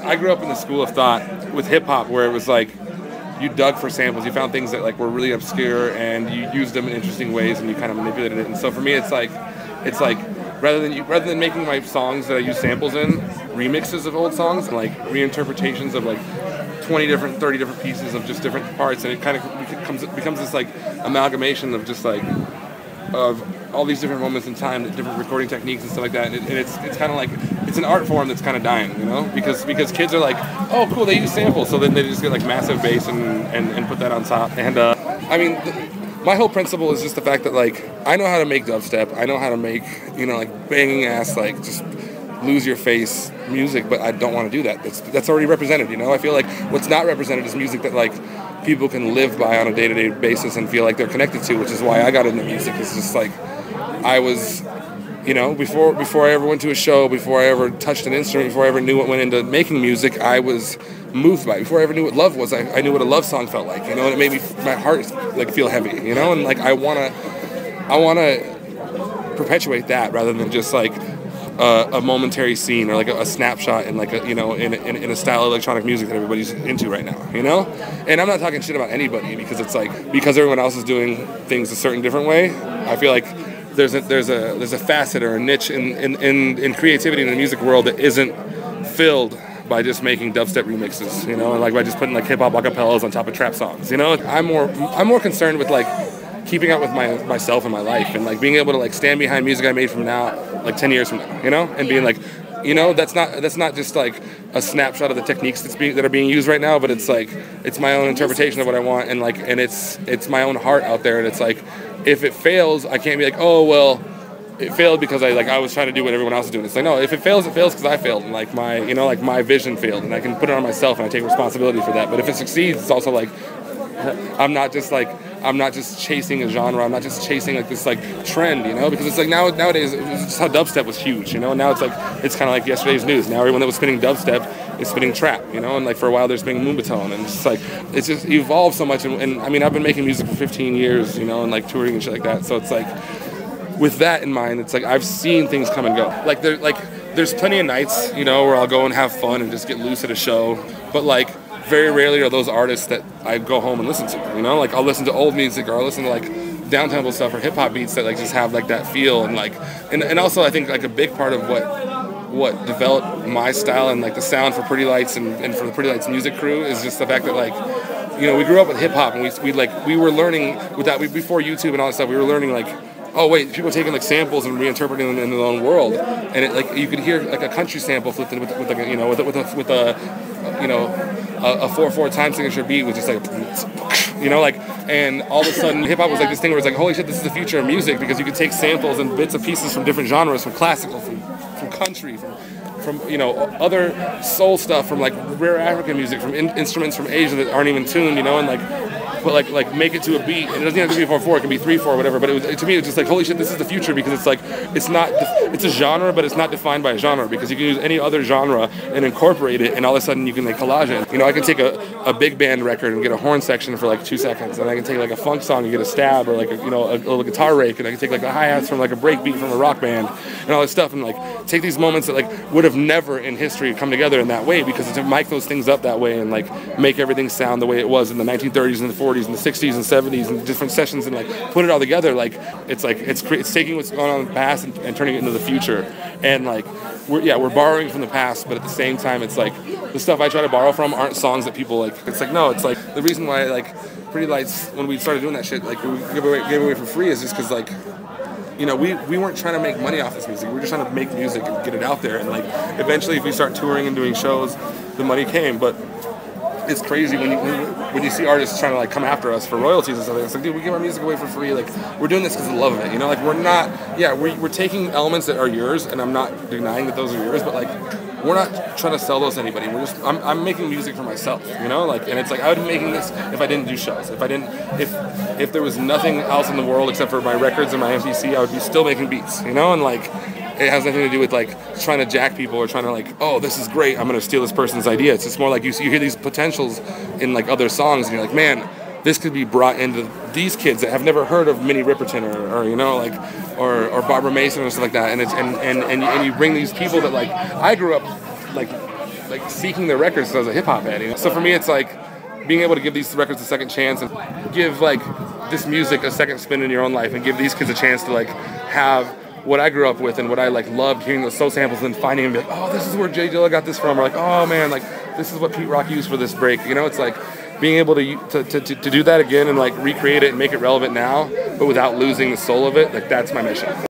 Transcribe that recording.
I grew up in the school of thought with hip hop where it was like you dug for samples, you found things that like were really obscure and you used them in interesting ways and you kind of manipulated it. And so for me, it's like rather than making my songs that I use samples in remixes of old songs and like reinterpretations of like 20 different, 30 different pieces of just different parts, and it kind of becomes this like amalgamation of just like of all these different moments in time, different recording techniques and stuff like that. And it's kind of like it's an art form that's kind of dying, you know, because kids are like, oh cool, they use samples, so then they just get like massive bass and put that on top. And I mean, my whole principle is just the fact that like I know how to make dubstep, I know how to make, you know, like banging ass, like just lose your face music, but I don't want to do that. That's already represented, you know. I feel like what's not represented is music that like people can live by on a day-to-day basis and feel like they're connected to, which is why I got into music. It's just like I was, you know, before I ever went to a show, before I ever touched an instrument, before I ever knew what went into making music, I was moved by it. Before I ever knew what love was, I knew what a love song felt like, you know, and it made my heart like feel heavy, you know, and like I wanna perpetuate that rather than just like a momentary scene or like a snapshot in like a, you know, in a style of electronic music that everybody's into right now, you know. And I'm not talking shit about anybody because it's like because everyone else is doing things a certain different way. I feel like there's a facet or a niche in creativity in the music world that isn't filled by just making dubstep remixes, you know, and like by just putting like hip hop acapellas on top of trap songs, you know. I'm more concerned with like keeping up with myself and my life and like being able to like stand behind music I made from now, like 10 years from now, you know, and being like, you know, that's not just like a snapshot of the techniques that are being used right now, but it's like it's my own interpretation of what I want, and like and it's my own heart out there, and it's like if it fails, I can't be like, oh well, it failed because I was trying to do what everyone else is doing. It's like, no, if it fails because I failed and like my, you know, like my vision failed, and I can put it on myself and I take responsibility for that. But if it succeeds, it's also like I'm not just chasing a genre. I'm not just chasing like this like trend, you know, because it's like nowadays it's just how dubstep was huge, you know. And now it's kind of like yesterday's news. Now everyone that was spinning dubstep is spinning trap, you know. And like for a while they're spinning moombahton, and it's just evolved so much. And I mean, I've been making music for 15 years, you know, and like touring and shit like that. So it's like with that in mind, it's like I've seen things come and go. Like there's plenty of nights, you know, where I'll go and have fun and just get loose at a show, but like very rarely are those artists that I go home and listen to, you know? Like I'll listen to old music or I'll listen to like downtempo stuff or hip hop beats that like just have like that feel, and like and also I think like a big part of what developed my style and like the sound for Pretty Lights and for the Pretty Lights music crew is just the fact that like, you know, we grew up with hip hop and we were learning with that before YouTube and all that stuff. We were learning like, oh wait, people are taking like samples and reinterpreting them in their own world, and it like you could hear like a country sample flipped in with like a, you know, with a you know a 4/4 time signature beat was just like, you know, like, and all of a sudden hip hop was like this thing where it's like, holy shit, this is the future of music, because you could take samples and bits and pieces from different genres, from classical, from country, from you know, other soul stuff, from like rare African music, from instruments from Asia that aren't even tuned, you know, and like, but like make it to a beat, and it doesn't have to be 4/4, it can be 3/4, whatever. But to me, it was just like, holy shit, this is the future, because it's like it's a genre, but it's not defined by a genre, because you can use any other genre and incorporate it, and all of a sudden you can like collage it. You know, I can take a big band record and get a horn section for like 2 seconds, and I can take like a funk song and get a stab, or like a little guitar rake, and I can take like the hi-hats from like a break beat from a rock band and all this stuff, and like take these moments that like would have never in history come together in that way, because to mic those things up that way and like make everything sound the way it was in the 1930s and the 40s and the 60s and 70s and different sessions, and like put it all together, like it's taking what's going on in the past and turning it into the future. And like we're borrowing from the past, but at the same time it's like the stuff I try to borrow from aren't songs that people like. It's like, no, it's like the reason why like Pretty Lights, when we started doing that shit, like we gave away for free, is just because like, you know, we weren't trying to make money off this music. We were just trying to make music and get it out there. And like eventually, if we start touring and doing shows, the money came. But it's crazy when you see artists trying to like come after us for royalties and stuff. It's like, dude, we give our music away for free. Like, we're doing this because of the love of it. You know, like we're taking elements that are yours, and I'm not denying that those are yours, but like we're not trying to sell those to anybody. I'm making music for myself. You know, like, and it's like I would be making this if I didn't do shows. If there was nothing else in the world except for my records and my MPC, I would be still making beats. You know, and like, it has nothing to do with like trying to jack people or trying to like, oh, this is great, I'm gonna steal this person's idea. It's just more like you hear these potentials in like other songs, and you're like, man, this could be brought into these kids that have never heard of Minnie Riperton or you know, like or Barbara Mason or stuff like that. And it's and you bring these people that like I grew up like like seeking their records as a hip hop head. You know? So for me, it's like being able to give these records a second chance and give like this music a second spin in your own life and give these kids a chance to like have what I grew up with and what I like loved hearing those soul samples and finding them, like, oh, this is where Jay Dilla got this from, or like, oh man, like this is what Pete Rock used for this break. You know, it's like being able to do that again and like recreate it and make it relevant now, but without losing the soul of it. Like that's my mission.